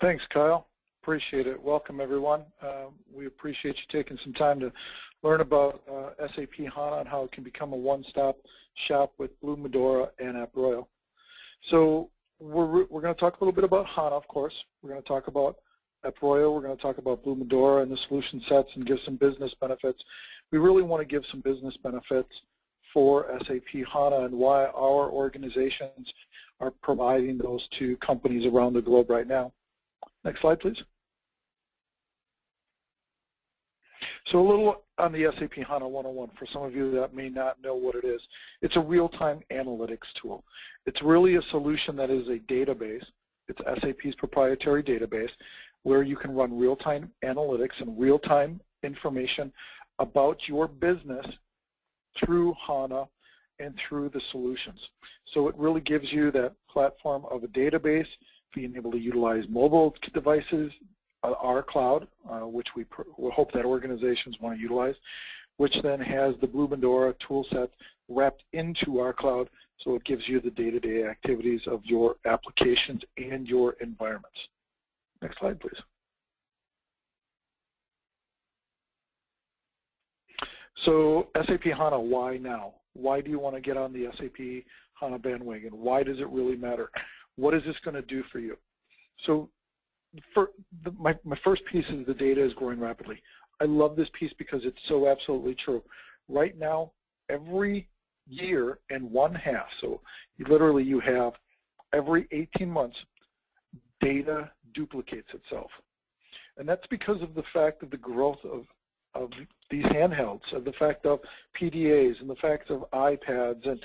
Thanks, Kyle. Appreciate it. Welcome, everyone. We appreciate you taking some time to learn about SAP HANA and how it can become a one-stop shop with Blue Medora and Approyo. So we're going to talk a little bit about HANA, of course. We're going to talk about Approyo. We're going to talk about Blue Medora and the solution sets and give some business benefits. We really want to give some business benefits for SAP HANA and why our organizations are providing those to companies around the globe right now. Next slide, please. So a little on the SAP HANA 101 for some of you that may not know what it is. It's a real-time analytics tool. It's really a solution that is a database. It's SAP's proprietary database where you can run real-time analytics and real-time information about your business through HANA and through the solutions. So it really gives you that platform of a database, being able to utilize mobile devices, our cloud, which we hope that organizations want to utilize, which then has the Blue Medora tool set wrapped into our cloud, so it gives you the day-to-day activities of your applications and your environments. Next slide, please. So SAP HANA, why now? Why do you want to get on the SAP HANA bandwagon? Why does it really matter? What is this going to do for you? So my first piece is the data is growing rapidly. I love this piece because it's so absolutely true. Right now, every year and 1/2, so you have every 18 months, data duplicates itself. And that's because of the fact of the growth of these handhelds, of the fact of PDAs, and the fact of iPads and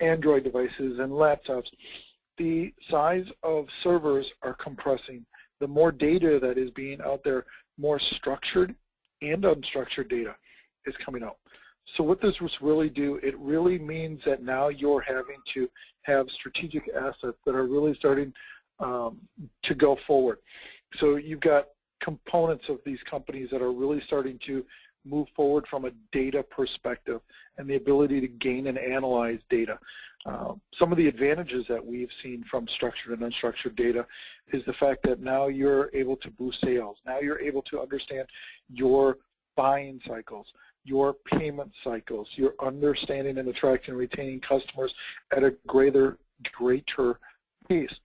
Android devices and laptops. The size of servers are compressing. The more data that is being out there, more structured and unstructured data is coming out. So what this will really do, it really means that now you're having to have strategic assets that are really starting to go forward. So you've got components of these companies that are really starting to move forward from a data perspective and the ability to gain and analyze data. Some of the advantages that we've seen from structured and unstructured data is the fact that now you're able to boost sales. Now you're able to understand your buying cycles, your payment cycles, your understanding and attracting and retaining customers at a greater pace,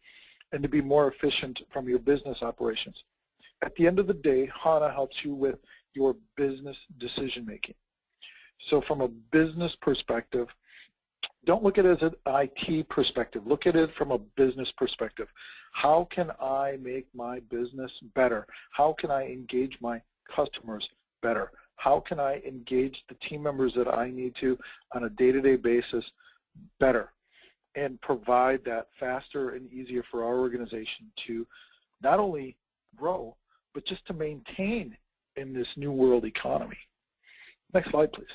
and to be more efficient from your business operations. At the end of the day, HANA helps you with your business decision making. So from a business perspective, don't look at it as an IT perspective. Look at it from a business perspective. How can I make my business better? How can I engage my customers better? How can I engage the team members that I need to on a day-to-day basis better and provide that faster and easier for our organization to not only grow, but just to maintain in this new world economy. Next slide, please.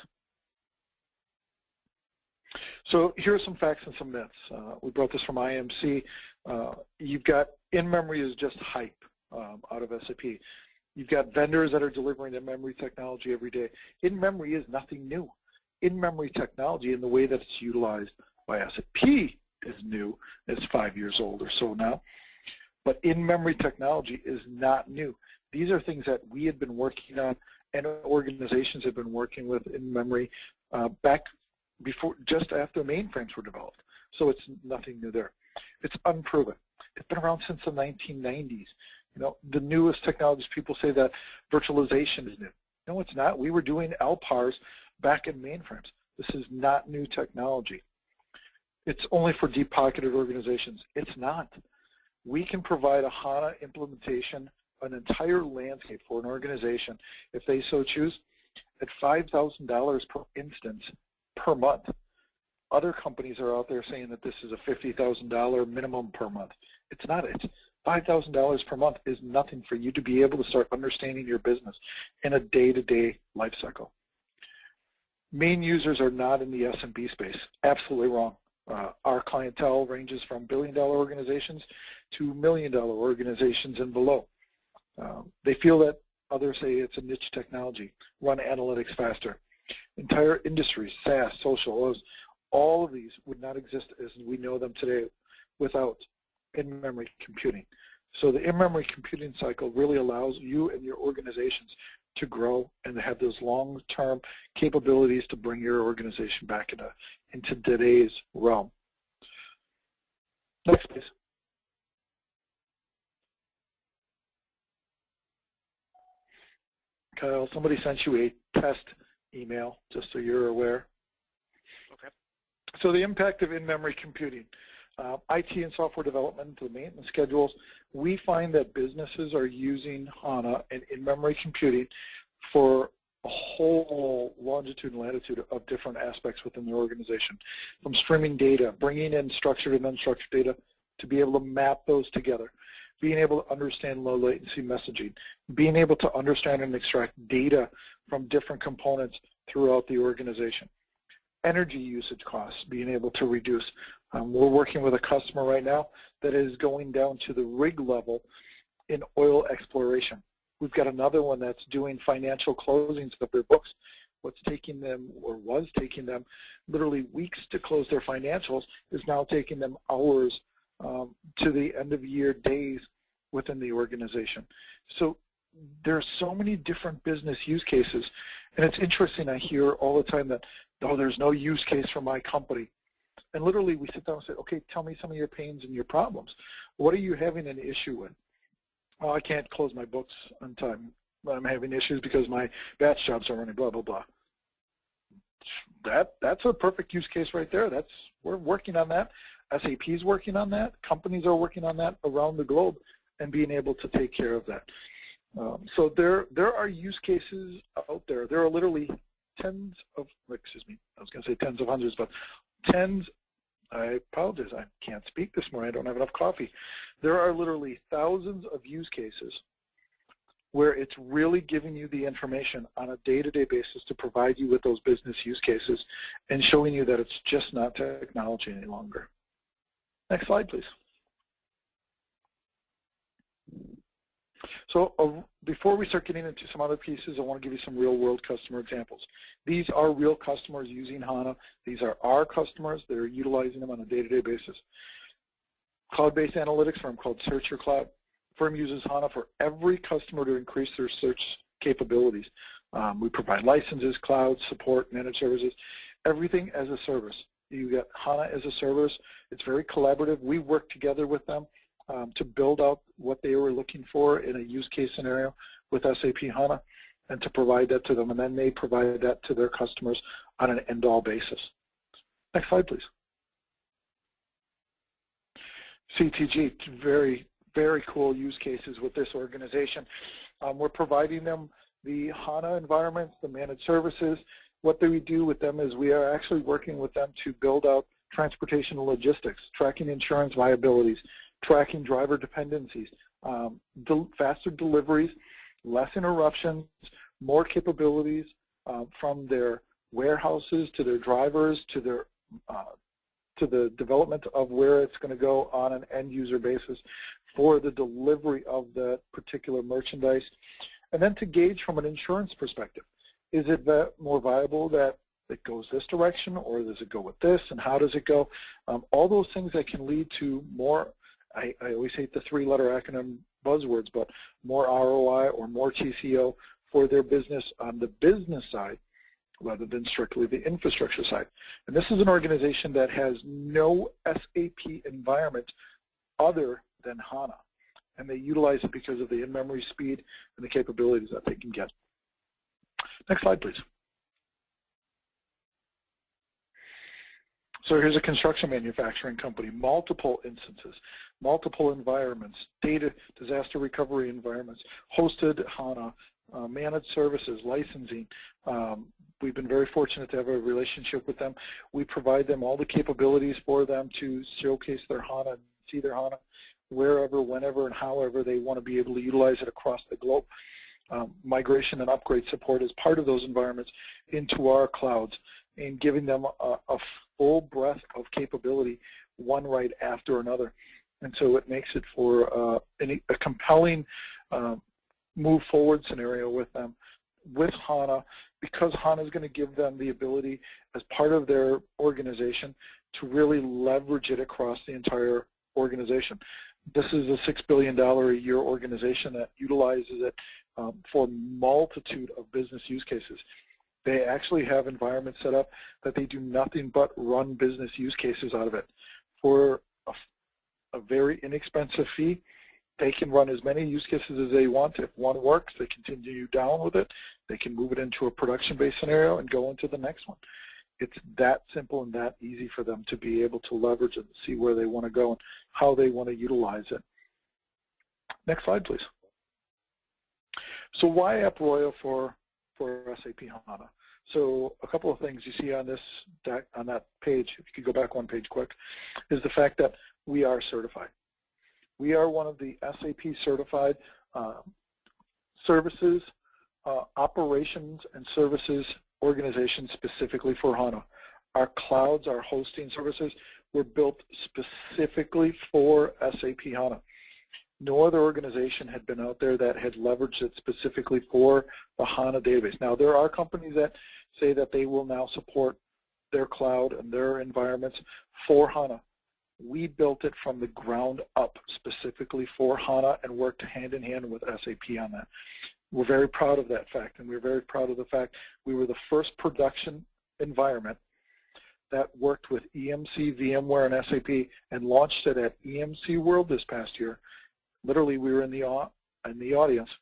So here are some facts and some myths. We brought this from IMC. You've got in-memory is just hype out of SAP. You've got vendors that are delivering in-memory technology every day. In-memory is nothing new. In-memory technology in the way that it's utilized by SAP is new. It's 5 years old or so now. But in-memory technology is not new. These are things that we had been working on and organizations have been working with in-memory back before, just after mainframes were developed. So it's nothing new there. It's unproven. It's been around since the 1990s. You know, the newest technologies, people say that virtualization is new. No, it's not. We were doing LPARs back in mainframes. This is not new technology. It's only for deep-pocketed organizations. It's not. We can provide a HANA implementation, an entire landscape for an organization, if they so choose, at $5,000 per instance per month. Other companies are out there saying that this is a $50,000 minimum per month. It's not. It's $5,000 per month is nothing for you to be able to start understanding your business in a day-to-day life cycle. Main users are not in the SMB space. Absolutely wrong. Our clientele ranges from billion-dollar organizations to million-dollar organizations and below. They feel that others say it's a niche technology. Run analytics faster. Entire industries, SaaS, social, all of these would not exist as we know them today without in-memory computing. So the in-memory computing cycle really allows you and your organizations to grow and to have those long-term capabilities to bring your organization back into today's realm. Next, please. Kyle, somebody sent you a test email, just so you're aware. Okay. So the impact of in-memory computing. IT and software development, the maintenance schedules, we find that businesses are using HANA and in-memory computing for a whole longitude and latitude of different aspects within their organization, from streaming data, bringing in structured and unstructured data to be able to map those together, being able to understand low latency messaging, being able to understand and extract data from different components throughout the organization. Energy usage costs, being able to reduce. We're working with a customer right now that is going down to the rig level in oil exploration. We've got another one that's doing financial closings of their books. What's taking them, or was taking them, literally weeks to close their financials is now taking them hours to the end of year days within the organization. So there's so many different business use cases, and it's interesting, I hear all the time that, oh, there's no use case for my company. And literally we sit down and say, okay, tell me some of your pains and your problems. What are you having an issue with? Oh, I can't close my books on time. I'm having issues because my batch jobs are running, blah, blah, blah. That's a perfect use case right there. We're working on that. SAP is working on that. Companies are working on that around the globe and being able to take care of that. So there are use cases out there. There are literally tens of, excuse me, I was going to say tens of hundreds, but tens, I apologize, I can't speak this morning, I don't have enough coffee. There are literally thousands of use cases where it's really giving you the information on a day-to-day basis to provide you with those business use cases and showing you that it's just not technology any longer. Next slide, please. So before we start getting into some other pieces, I want to give you some real-world customer examples. These are real customers using HANA. These are our customers that are utilizing them on a day-to-day basis. Cloud-based analytics firm called Search Your Cloud. Firm uses HANA for every customer to increase their search capabilities. We provide licenses, cloud, support, managed services, everything as a service. You get HANA as a service. It's very collaborative. We work together with them to build out what they were looking for in a use case scenario with SAP HANA and to provide that to them, and then they provide that to their customers on an end-all basis. Next slide, please. CTG, very, very cool use cases with this organization. We're providing them the HANA environments, the managed services. What do we do with them is we are actually working with them to build out transportation and logistics, tracking insurance liabilities, tracking driver dependencies, faster deliveries, less interruptions, more capabilities from their warehouses to their drivers to their to the development of where it's going to go on an end user basis for the delivery of that particular merchandise, and then to gauge from an insurance perspective. Is it more viable that it goes this direction, or does it go with this, and how does it go? All those things that can lead to more, I always hate the three-letter acronym buzzwords, but more ROI or more TCO for their business on the business side rather than strictly the infrastructure side. And this is an organization that has no SAP environment other than HANA, and they utilize it because of the in-memory speed and the capabilities that they can get. Next slide, please. So here's a construction manufacturing company, multiple instances, multiple environments, data disaster recovery environments, hosted HANA, managed services, licensing. We've been very fortunate to have a relationship with them. We provide them all the capabilities for them to showcase their HANA and see their HANA wherever, whenever, and however they want to be able to utilize it across the globe. Migration and upgrade support is part of those environments into our clouds and giving them a full breadth of capability, one right after another. And so it makes it for a compelling move forward scenario with them with HANA, because HANA is going to give them the ability as part of their organization to really leverage it across the entire organization. This is a $6 billion a year organization that utilizes it for a multitude of business use cases. They actually have environments set up that they do nothing but run business use cases out of it. For a very inexpensive fee, they can run as many use cases as they want. If one works, they continue down with it. They can move it into a production-based scenario and go into the next one. It's that simple and that easy for them to be able to leverage it and see where they want to go and how they want to utilize it. Next slide, please. So why Approyo for SAP HANA? So a couple of things you see on this deck, on that page, if you could go back one page quick, is the fact that we are certified. We are one of the SAP certified services, operations and services organizations specifically for HANA. Our clouds, our hosting services were built specifically for SAP HANA. No other organization had been out there that had leveraged it specifically for the HANA database. Now, there are companies that say that they will now support their cloud and their environments for HANA. We built it from the ground up specifically for HANA and worked hand in hand with SAP on that. We're very proud of that fact, and we're very proud of the fact we were the first production environment that worked with EMC, VMware, and SAP and launched it at EMC World this past year. Literally, we were in the audience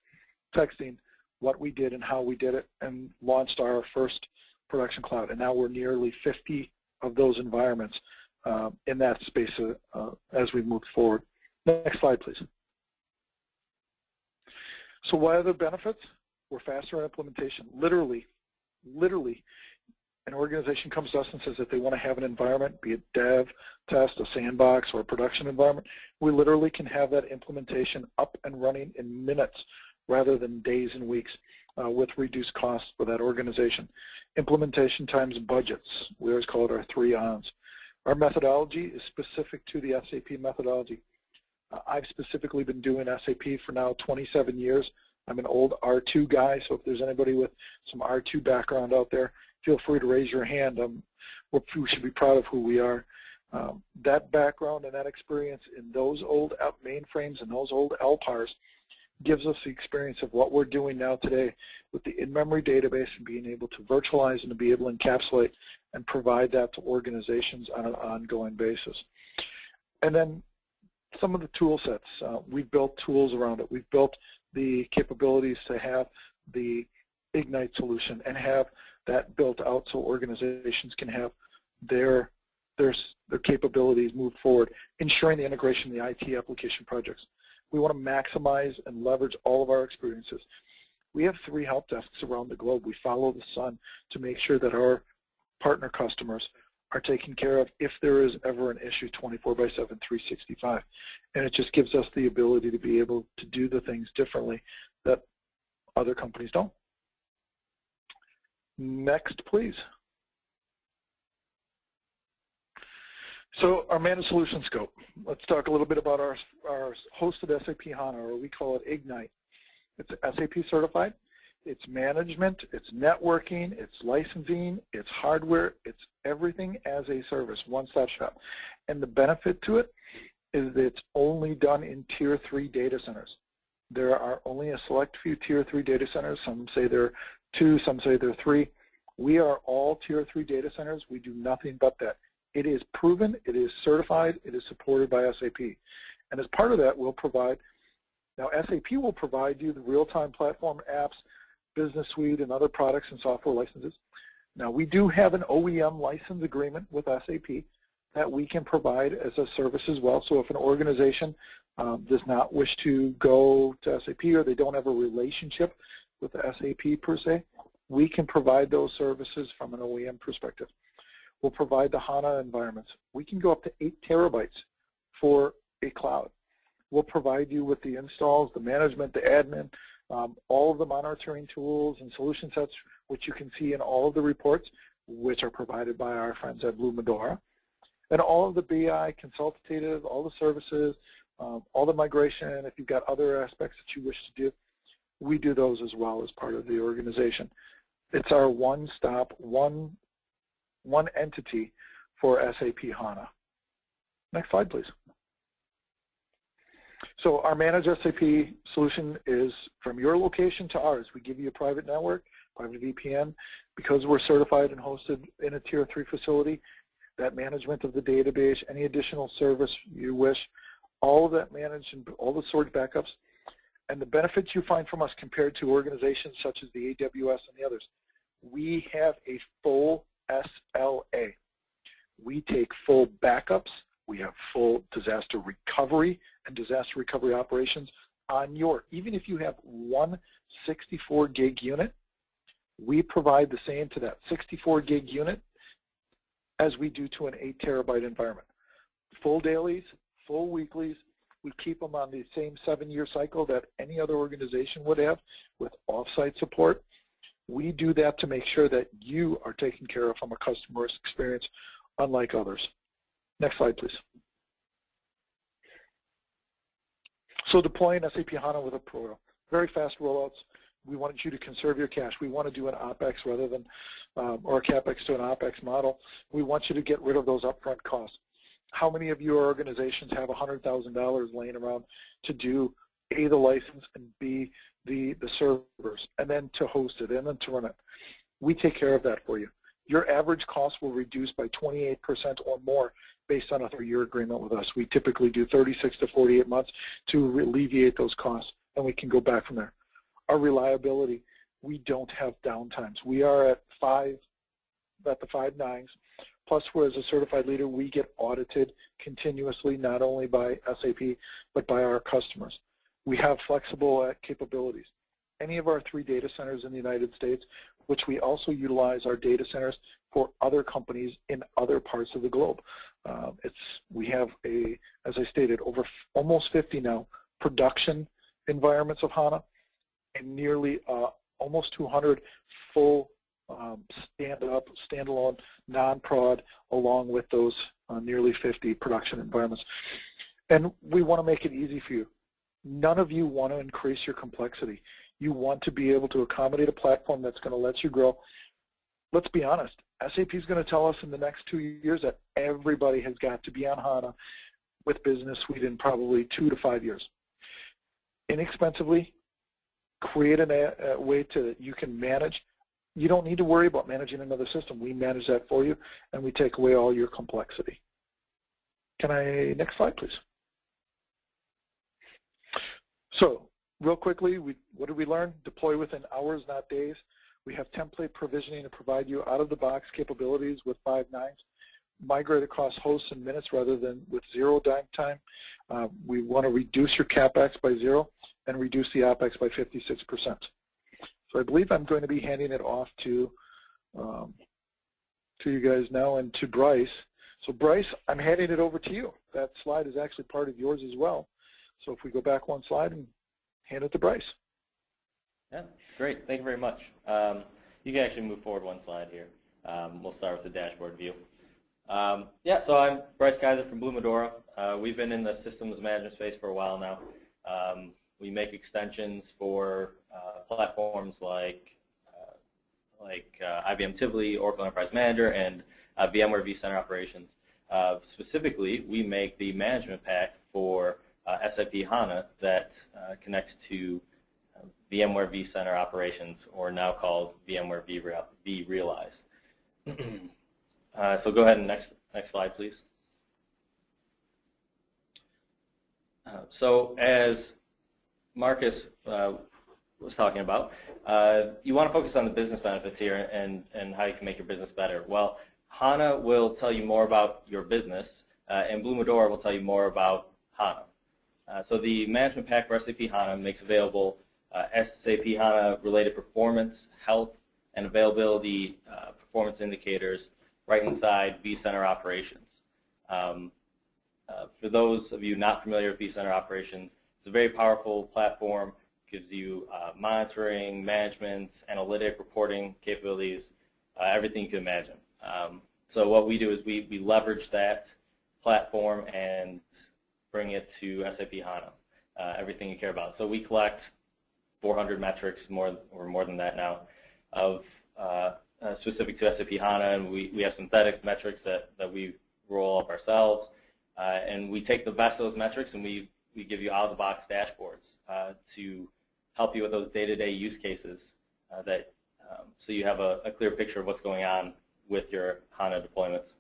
texting what we did and how we did it and launched our first production cloud. And now we're nearly 50 of those environments in that space as we move forward. Next slide, please. So what are the benefits? We're faster in implementation. Literally, an organization comes to us and says that they want to have an environment, be it dev, test, a sandbox, or a production environment. We literally can have that implementation up and running in minutes rather than days and weeks with reduced costs for that organization. Implementation times budgets. We always call it our 3 Ons. Our methodology is specific to the SAP methodology. I've specifically been doing SAP for now 27 years. I'm an old R2 guy, so if there's anybody with some R2 background out there, feel free to raise your hand. We should be proud of who we are. That background and that experience in those old mainframes and those old LPARs gives us the experience of what we're doing now today with the in-memory database and being able to virtualize and to be able to encapsulate and provide that to organizations on an ongoing basis. And then some of the tool sets. We've built tools around it. We've built the capabilities to have the Ignite solution and have that built out so organizations can have their capabilities move forward, ensuring the integration of the IT application projects. We want to maximize and leverage all of our experiences. We have 3 help desks around the globe. We follow the sun to make sure that our partner customers are taken care of if there is ever an issue 24/7, 365. And it just gives us the ability to be able to do the things differently that other companies don't. Next, please. So our managed solution scope. Let's talk a little bit about our hosted SAP HANA, or we call it Ignite. It's SAP certified. It's management, it's networking, it's licensing, it's hardware, it's everything as a service, one-stop shop. And the benefit to it is that it's only done in Tier 3 data centers. There are only a select few Tier 3 data centers. Some say they're 2, some say they're 3. We are all Tier 3 data centers. We do nothing but that. It is proven, it is certified, it is supported by SAP. And as part of that, we'll provide, now SAP will provide you the real-time platform apps, Business Suite, and other products and software licenses. Now, we do have an OEM license agreement with SAP that we can provide as a service as well. So if an organization does not wish to go to SAP or they don't have a relationship with SAP per se, we can provide those services from an OEM perspective. We'll provide the HANA environments. We can go up to 8 terabytes for a cloud. We'll provide you with the installs, the management, the admin, all of the monitoring tools and solution sets, which you can see in all of the reports, which are provided by our friends at Blue Medora, and all of the BI, consultative, all the services, all the migration. If you've got other aspects that you wish to do, we do those as well as part of the organization. It's our one-stop, one entity for SAP HANA. Next slide, please. So our managed SAP solution is from your location to ours. We give you a private network, private VPN. Because we're certified and hosted in a Tier 3 facility, that management of the database, any additional service you wish, all of that managed and all the storage backups, and the benefits you find from us compared to organizations such as the AWS and the others. We have a full SLA. We take full backups. We have full disaster recovery and disaster recovery operations on even if you have one 64 gig unit, we provide the same to that 64 gig unit as we do to an 8 terabyte environment. Full dailies, full weeklies, we keep them on the same 7-year cycle that any other organization would have with off-site support. We do that to make sure that you are taken care of from a customer's experience, unlike others. Next slide, please. So deploying SAP HANA with Approyo. Very fast rollouts. We want you to conserve your cash. We want to do an OpEx rather than, or a CapEx to an OpEx model. We want you to get rid of those upfront costs. How many of your organizations have $100,000 laying around to do A, the license, and B, the servers, and then to host it, and then to run it? We take care of that for you. Your average cost will reduce by 28% or more based on a 3-year agreement with us. We typically do 36 to 48 months to alleviate those costs, and we can go back from there. Our reliability, we don't have downtimes. We are at the 5 nines. Plus, we're as a certified leader, we get audited continuously, not only by SAP, but by our customers. We have flexible capabilities. Any of our 3 data centers in the United States, which we also utilize our data centers for other companies in other parts of the globe. We have, as I stated, over almost 50 now production environments of HANA, and nearly almost 200 full stand-up, standalone, non-prod, along with those nearly 50 production environments. And we want to make it easy for you. None of you want to increase your complexity. You want to be able to accommodate a platform that's going to let you grow. Let's be honest. SAP is going to tell us in the next 2 years that everybody has got to be on HANA with Business Suite in probably 2 to 5 years. Inexpensively, create a way that you can manage. You don't need to worry about managing another system. We manage that for you, and we take away all your complexity. Next slide, please. So, real quickly, what did we learn? Deploy within hours, not days. We have template provisioning to provide you out-of-the-box capabilities with 5 nines. Migrate across hosts in minutes rather than with 0 downtime. We want to reduce your CapEx by 0 and reduce the OpEx by 56%. So I believe I'm going to be handing it off to you guys now and to Bryce. So Bryce, I'm handing it over to you. That slide is actually part of yours as well. So if we go back 1 slide and hand it to Bryce. Yeah, great. Thank you very much. You can actually move forward 1 slide here. We'll start with the dashboard view. Yeah, so I'm Bryce Kaiser from Blue Medora. We've been in the systems management space for a while now. We make extensions for platforms like IBM Tivoli, Oracle Enterprise Manager, and VMware vCenter Operations. Specifically, we make the management pack for SAP HANA that connects to VMware vCenter Operations, or now called VMware vRealize. So go ahead and next slide, please. So as Marcus was talking about, you want to focus on the business benefits here and how you can make your business better. Well, HANA will tell you more about your business, and Blue Medora will tell you more about HANA. So the management pack for SAP HANA makes available SAP HANA related performance, health, and availability performance indicators right inside vCenter Operations. For those of you not familiar with vCenter Operations, it's a very powerful platform. Gives you monitoring, management, analytic, reporting capabilities, everything you can imagine. So what we do is we leverage that platform and bring it to SAP HANA, everything you care about. So we collect 400 metrics, more than that now, of specific to SAP HANA, and we have synthetic metrics that we roll up ourselves, and we take the best of those metrics and we we give you out-of-the-box dashboards to help you with those day-to-day use cases so you have a clear picture of what's going on with your HANA deployments.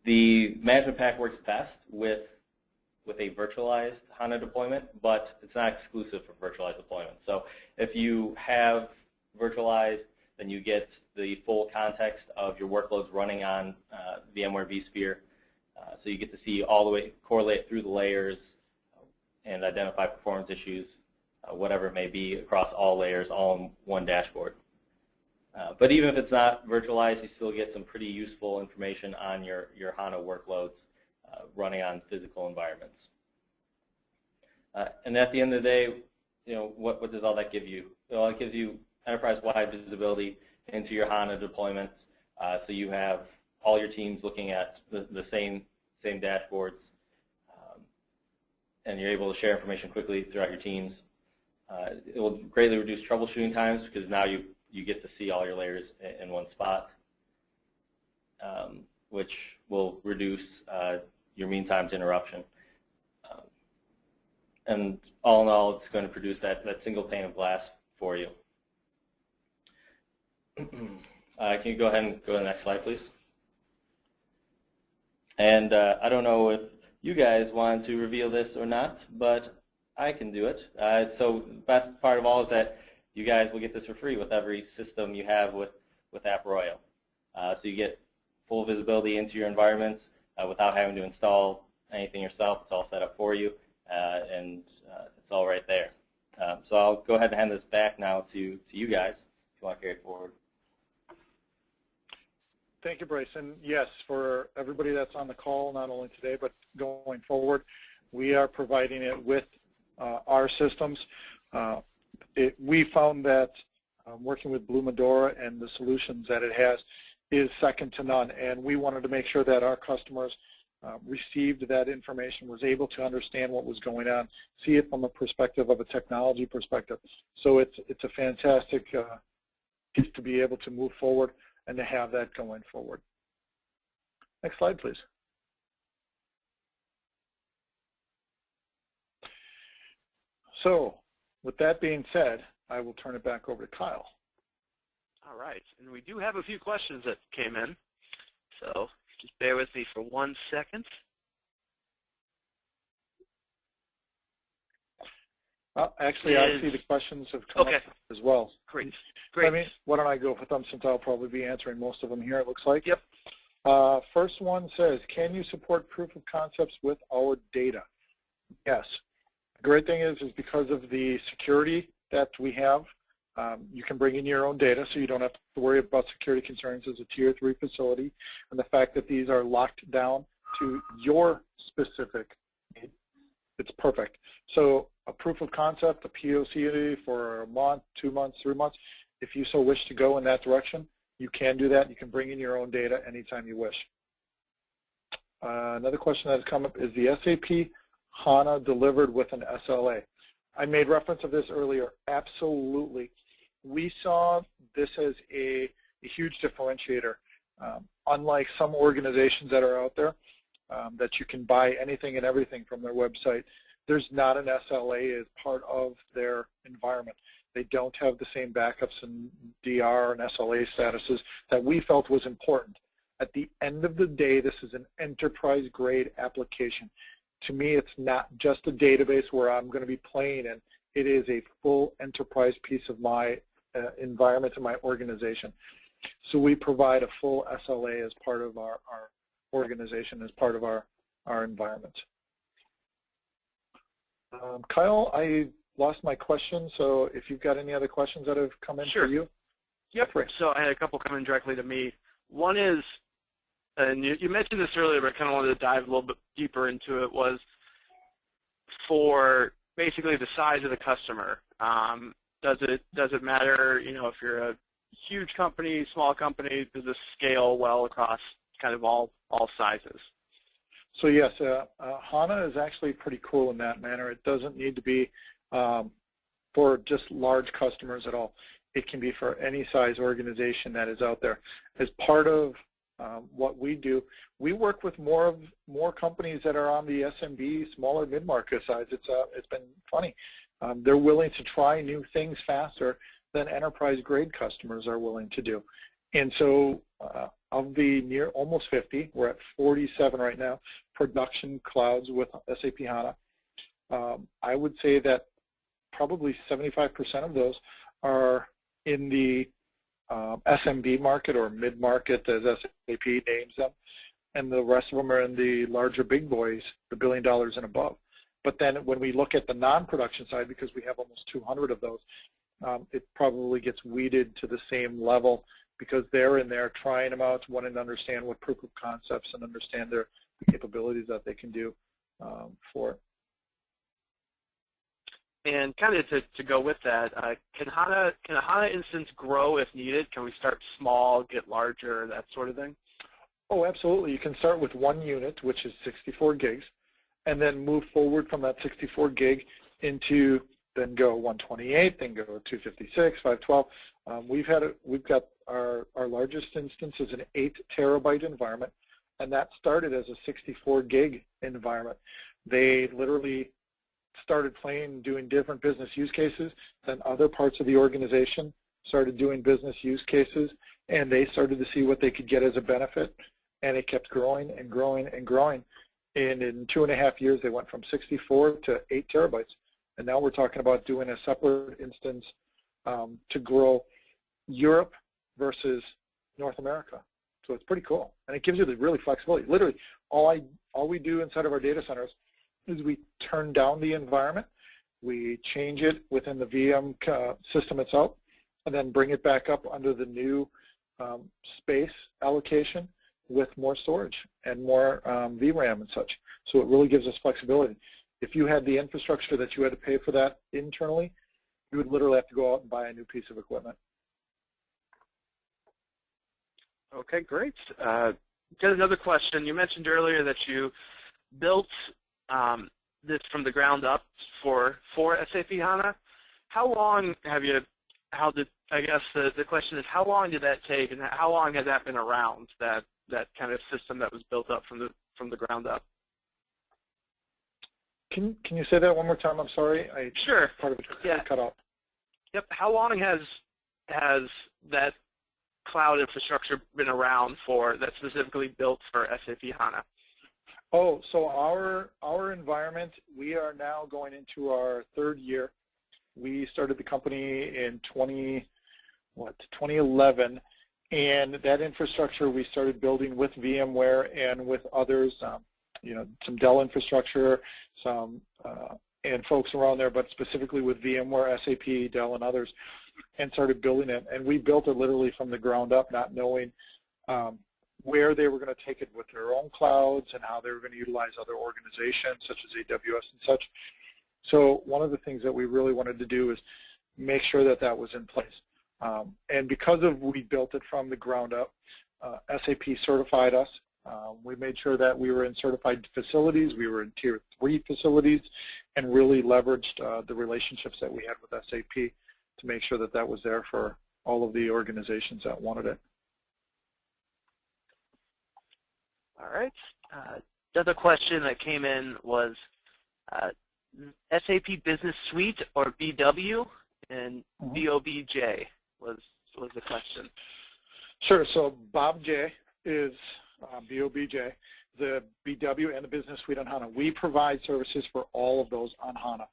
The management pack works best with a virtualized HANA deployment, but it's not exclusive for virtualized deployment. So if you have virtualized, then you get the full context of your workloads running on VMware vSphere. So you get to see all the way, correlate through the layers and identify performance issues, whatever it may be, across all layers, all in one dashboard. But even if it's not virtualized, you still get some pretty useful information on your HANA workloads running on physical environments. And at the end of the day, what does all that give you? Well, it gives you enterprise-wide visibility into your HANA deployments, so you have all your teams looking at the same dashboards, and you're able to share information quickly throughout your teams. It will greatly reduce troubleshooting times because now you get to see all your layers in one spot, which will reduce your mean time to interruption. And all in all, it's going to produce that single pane of glass for you. Can you go ahead and go to the next slide, please? And I don't know if you guys want to reveal this or not, but I can do it. So the best part of all is that you guys will get this for free with every system you have with Approyo. So you get full visibility into your environments without having to install anything yourself. It's all set up for you, and it's all right there. So I'll go ahead and hand this back now to you guys if you want to carry it forward. Thank you, Bryce. And yes, for everybody that's on the call, not only today but going forward, we are providing it with our systems. We found that working with Blue Medora and the solutions that it has is second to none, and we wanted to make sure that our customers received that information, was able to understand what was going on, see it from a perspective of a technology perspective. So it's a fantastic piece to be able to move forward and to have that going forward. Next slide, please. So with that being said, I will turn it back over to Kyle. All right, and we do have a few questions that came in, so just bear with me for 1 second. Actually, I see the questions have come up as well. Great. I mean, why don't I go with them since I'll probably be answering most of them here, it looks like. Yep. First one says, can you support proof of concepts with our data? Yes. The great thing is because of the security that we have, you can bring in your own data, so you don't have to worry about security concerns as a Tier 3 facility, and the fact that these are locked down to your specific need, it's perfect. So a proof of concept, a POC for a month, 2 months, 3 months, if you so wish to go in that direction, you can do that. You can bring in your own data anytime you wish. Another question that has come up is the SAP HANA delivered with an SLA. I made reference of this earlier. Absolutely. We saw this as a huge differentiator. Unlike some organizations that are out there that you can buy anything and everything from their website, there's not an SLA as part of their environment. They don't have the same backups and DR and SLA statuses that we felt was important. At the end of the day, this is an enterprise-grade application. To me, it's not just a database where I'm going to be playing in. It is a full enterprise piece of my environment and my organization. So we provide a full SLA as part of our organization, as part of our environment. Kyle, I lost my question, so if you've got any other questions that have come in for you. Yep, so I had a couple coming directly to me. One is, and you mentioned this earlier, but I kind of wanted to dive a little bit deeper into it, was for basically the size of the customer. Does it matter, if you're a huge company, small company, does this scale well across kind of all sizes? So yes, HANA is actually pretty cool in that manner. It doesn't need to be for just large customers at all. It can be for any size organization that is out there. As part of what we do. We work with more companies that are on the SMB, smaller mid-market size. It's been funny. They're willing to try new things faster than enterprise-grade customers are willing to do. And so of the almost 50, we're at 47 right now, production clouds with SAP HANA. I would say that probably 75% of those are in the SMB market or mid-market, as SAP names them, and the rest of them are in the larger big boys, the $1 billion and above. But then when we look at the non-production side, because we have almost 200 of those, it probably gets weeded to the same level because they're in there trying them out, wanting to understand what proof of concepts and understand the capabilities that they can do for it. And kind of to go with that, can a HANA instance grow if needed? Can we start small, get larger, that sort of thing? Oh, absolutely. You can start with one unit, which is 64 gigs, and then move forward from that 64 gig into then go 128, then go 256, 512. We've got our largest instance is an 8 terabyte environment, and that started as a 64 gig environment. They literally started doing different business use cases, then other parts of the organization started doing business use cases, and they started to see what they could get as a benefit, and it kept growing and growing and growing. And in 2.5 years, they went from 64 to 8 terabytes, and now we're talking about doing a separate instance to grow Europe versus North America. So it's pretty cool, and it gives you the really flexibility. Literally, all we do inside of our data centers is we turn down the environment, we change it within the VM system itself, and then bring it back up under the new space allocation with more storage and more VRAM and such. So it really gives us flexibility. If you had the infrastructure that you had to pay for that internally, you would literally have to go out and buy a new piece of equipment. Okay, great. Got another question. You mentioned earlier that you built this from the ground up for SAP HANA. How long have you, I guess the question is, how long did that take, and how long has that been around, that kind of system that was built up from the ground up? Can you say that one more time? I'm sorry. Sure. Part of it cut off. Yep. How long has that cloud infrastructure been around for, that's specifically built for SAP HANA? Oh, so our environment, we are now going into our 3rd year. We started the company in 2011, and that infrastructure we started building with VMware and with others, some Dell infrastructure, and folks around there, but specifically with VMware, SAP, Dell, and others, and started building it. And we built it literally from the ground up, not knowing where they were going to take it with their own clouds and how they were going to utilize other organizations such as AWS and such. So one of the things that we really wanted to do is make sure that that was in place. And because we built it from the ground up, SAP certified us. We made sure that we were in certified facilities, we were in Tier 3 facilities, and really leveraged the relationships that we had with SAP to make sure that that was there for all of the organizations that wanted it. All right. The other question that came in was SAP Business Suite or BW, and BOBJ was the question. Sure. So BOBJ is BOBJ, the BW and the Business Suite on HANA. We provide services for all of those on HANA.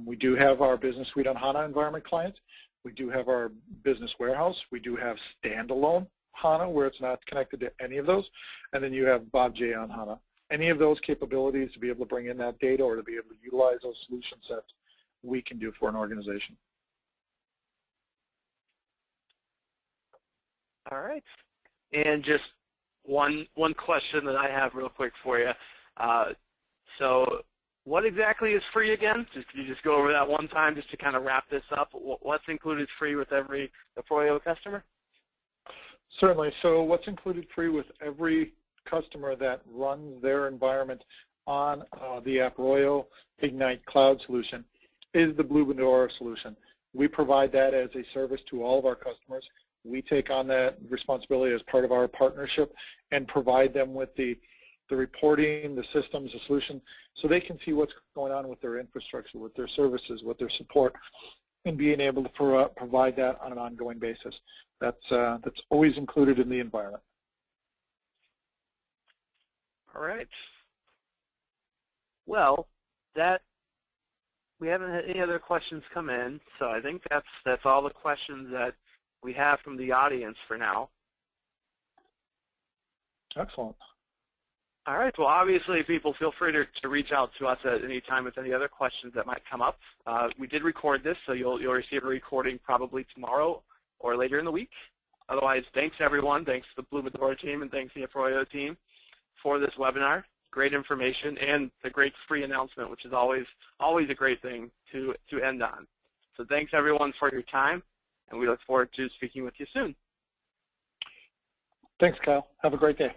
We do have our Business Suite on HANA environment clients. We do have our Business Warehouse. We do have standalone HANA where it's not connected to any of those. And then you have BOBJ on HANA. Any of those capabilities to be able to bring in that data or to be able to utilize those solution sets, we can do for an organization. All right. And just one question that I have real quick for you. So what exactly is free again? Can you just go over that one time just to kind of wrap this up? What's included free with every Approyo customer? Certainly. So what's included free with every customer that runs their environment on the Approyo Ignite Cloud solution is the Blue Medora solution. We provide that as a service to all of our customers. We take on that responsibility as part of our partnership and provide them with the reporting, the systems, the solution, so they can see what's going on with their infrastructure, with their services, with their support, and being able to provide that on an ongoing basis. That's always included in the environment. All right. Well, we haven't had any other questions come in, so I think that's all the questions that we have from the audience for now. Excellent. All right. Well, obviously, people feel free to reach out to us at any time with any other questions that might come up. We did record this, so you'll receive a recording probably tomorrow or later in the week. Otherwise, thanks everyone. Thanks to the Blue Medora team and thanks to the Approyo team for this webinar. Great information and the great free announcement, which is always a great thing to end on. So thanks everyone for your time, and we look forward to speaking with you soon. Thanks, Kyle. Have a great day.